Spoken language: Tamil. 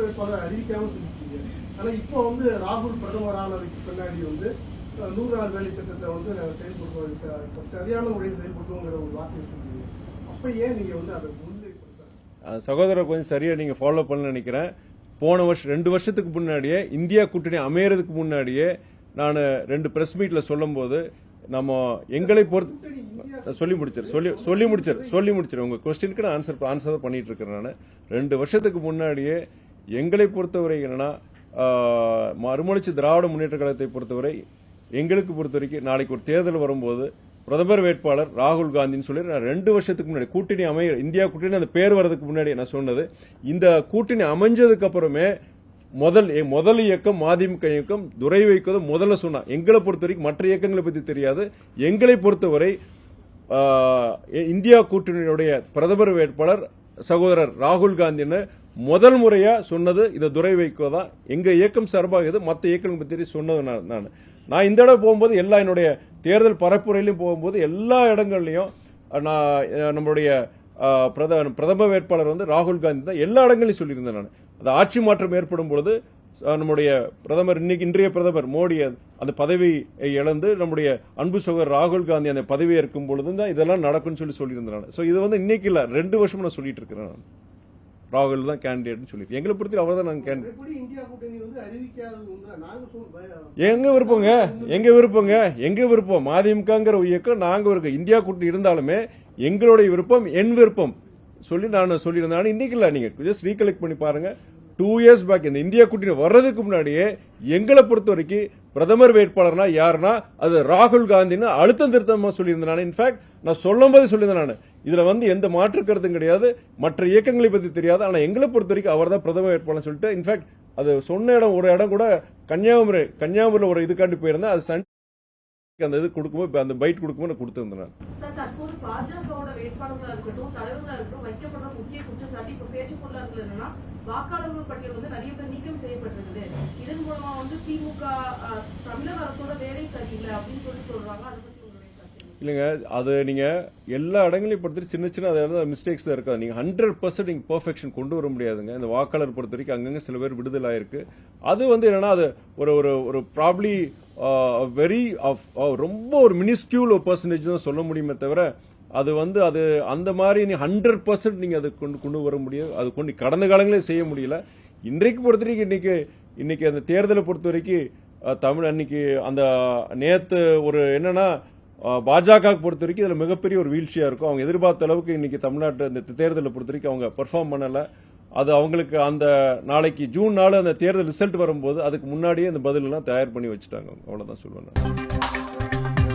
வேட்பாளர் அறிவிக்காம சொல்லிச்சிங்க. ஆனா இப்போ வந்து ராகுல் பிரதமரானதுக்கு பின்னாடி வந்து 100 நாள் வேலை திட்டத்தை வந்து செயல்படுத்துவோம், சரியான முறையில் செயல்படுத்துவோங்கிற ஒரு வார்த்தையை சொல்லுவீங்க. அப்ப ஏன் நீங்க வந்து அதை முன்னிலைப்படுத்த? சகோதரர் கொஞ்சம் சரியா நீங்க ஃபாலோ பண்ண நினைக்கிறேன். போன வருஷம் 2 வருஷத்துக்கு முன்னாடியே இந்தியா கூட்டணி அமையறதுக்கு முன்னாடியே நான் 2 பிரஸ் மீட்ல சொல்லும் போது நம்ம எங்களை பொறுத்து சொல்லி முடிச்சிரு உங்க கொஸ்டினுக்கு நான் ஆன்சர் பண்ணிட்டு இருக்கிறேன். நான் 2 வருஷத்துக்கு முன்னாடியே எங்களை பொறுத்தவரை என்னன்னா மறுமலர்ச்சி திராவிட முன்னேற்ற கழகத்தை பொறுத்தவரை எங்களுக்கு பொறுத்த வரைக்கும் நாளைக்கு ஒரு தேர்தல் வரும்போது பிரதமர் வேட்பாளர் ராகுல் காந்தின்னு சொல்லி நான் 2 வருஷத்துக்கு முன்னாடி கூட்டணி இந்தியா கூட்டணி அந்த பேர் வர்றதுக்கு முன்னாடி நான் சொன்னது. இந்த கூட்டணி அமைஞ்சதுக்கு அப்புறமே முதல் இயக்கம் மதிமுக இயக்கம் துரை வைக்கோத முதல்ல சொன்னா. எங்களை பொறுத்த வரைக்கும் மற்ற இயக்கங்களை பத்தி தெரியாது. எங்களை பொறுத்தவரை இந்தியா கூட்டணியுடைய பிரதமர் வேட்பாளர் சகோதரர் ராகுல் காந்தின்னு முதல் முறையா சொன்னது இந்த துரை வைக்கோ தான். எங்க இயக்கம் சார்பாக இது மற்ற இயக்கங்களை பத்தி சொன்னது நான் இந்த இடம் போகும்போது எல்லா என்னுடைய தேர்தல் பரப்புரையிலும் போகும்போது எல்லா இடங்கள்லயும் நம்மளுடைய பிரதம வேட்பாளர் வந்து ராகுல் காந்தி தான் எல்லா இடங்களையும் சொல்லியிருந்தேன். நான் அந்த ஆட்சி மாற்றம் ஏற்படும் பொழுது நம்முடைய பிரதமர் இன்றைய பிரதமர் மோடி அந்த பதவியை இழந்து நம்முடைய அன்பு சகோதரர் ராகுல் காந்தி அந்த பதவியை இருக்கும் பொழுது தான் இதெல்லாம் நடக்கும்னு சொல்லியிருந்தேன். சோ இது வந்து இன்னைக்கு இல்ல 2 வருஷமா நான் சொல்லிட்டு இருக்கிறேன். ராகுல் தான் கேண்டிடேட் சொல்லிட்டு எங்களை பொறுத்து அவர் தான் நாங்க கேண்டிடேட். எங்க விருப்பம் மதிமுகங்கிற இயக்கம் நாங்க இருக்கோம். இந்தியா கூட்டணி இருந்தாலுமே எங்களுடைய விருப்பம் என் விருப்பம் சொல்லி நான் சொல்லியிருந்தேன். இன்னைக்கு இல்ல, நீங்க ஜஸ்ட் ரீகலெக்ட் பண்ணி பாருங்க. 2 years பேக் இந்த இந்தியா கூட்டணி வர்றதுக்கு முன்னாடியே எங்களை பொறுத்த வரைக்கும் பிரதமர் வேட்பாளர்னா யாருன்னா அது ராகுல் காந்தின்னு அழுத்தம் திருத்தமா சொல்லியிருந்தேன். இன்ஃபேக்ட் நான் சொல்லும் போது சொல்லியிருந்தேன், இதுல வந்து எந்த மாற்று கருத்தும் கிடையாது, மற்ற இயக்கங்களை பத்தி தெரியாது, ஆனா எங்களை பொறுத்த வரைக்கும் அவர் தான் பிரதமர் வேட்பாளர் சொல்லிட்டு இன்ஃபேக்ட் அது சொன்ன இடம் ஒரு இடம் கூட கன்னியாகுமரியில் ஒரு இதுக்காண்டி போயிருந்தேன். அது அந்த இது கொடுக்கும்போது அந்த பைட் கொடுக்கும்போது நான் கொடுத்திருந்தேன். தற்போது பாஜகவோட வேட்பாளர்களா இருக்கட்டும் தலைவர்களா இருக்கட்டும் வைக்கப்படுற முக்கிய குற்றச்சாட்டு இப்ப பேச்சுக்குள்ள இருக்கிறது என்னன்னா வாக்காளர்கள் பட்டியல் வந்து நிறைய பேர் நீக்கம் செய்யப்பட்டிருக்குது. இதன் மூலமா வந்து திமுக தமிழக அரசோட வேலை சரியில்லை அப்படின்னு சொல்றாங்க. அதை பத்தி உங்களுடைய கருத்து? இல்லைங்க, அது நீங்க எல்லா இடங்களையும் பொறுத்தவரை சின்ன சின்ன மிஸ்டேக்ஸ் தான் இருக்காது. நீங்க 100% நீங்க பெர்ஃபெக்ஷன் கொண்டு வர முடியாதுங்க. இந்த வாக்காளர் பொறுத்த வரைக்கும் அங்கங்க சில பேர் விடுதலை ஆயிருக்கு. அது வந்து என்னன்னா அது ஒரு ப்ராப்ளி வெரி ரொம்ப ஒரு மினிஸ்கியூல் பெர்சன்டேஜ் தான் சொல்ல முடியுமே தவிர அது வந்து அது அந்த மாதிரி நீ 100% நீங்க அதை கொண்டு வர முடியும். அது கொண்டு கடந்த காலங்களே செய்ய முடியல. இன்றைக்கு பொறுத்த வரைக்கும் இன்னைக்கு அந்த தேர்தலை பொறுத்த வரைக்கும் தமிழ் அன்னைக்கு அந்த நேத்து ஒரு என்னன்னா பாஜக பொறுத்த வரைக்கும் இதுல மிகப்பெரிய ஒரு வீழ்ச்சியா இருக்கும். அவங்க எதிர்பார்த்த அளவுக்கு இன்னைக்கு தமிழ்நாட்டு இந்த தேர்தலை பொறுத்த வரைக்கும் அவங்க பெர்ஃபார்ம் பண்ணல. அது அவங்களுக்கு அந்த நாளைக்கு ஜூன் 4 அந்த தேர்தல் ரிசல்ட் வரும்போது அதுக்கு முன்னாடியே அந்த பதில் எல்லாம் தயார் பண்ணி வச்சுட்டாங்க. அவ்வளவுதான் சொல்லுவேன்.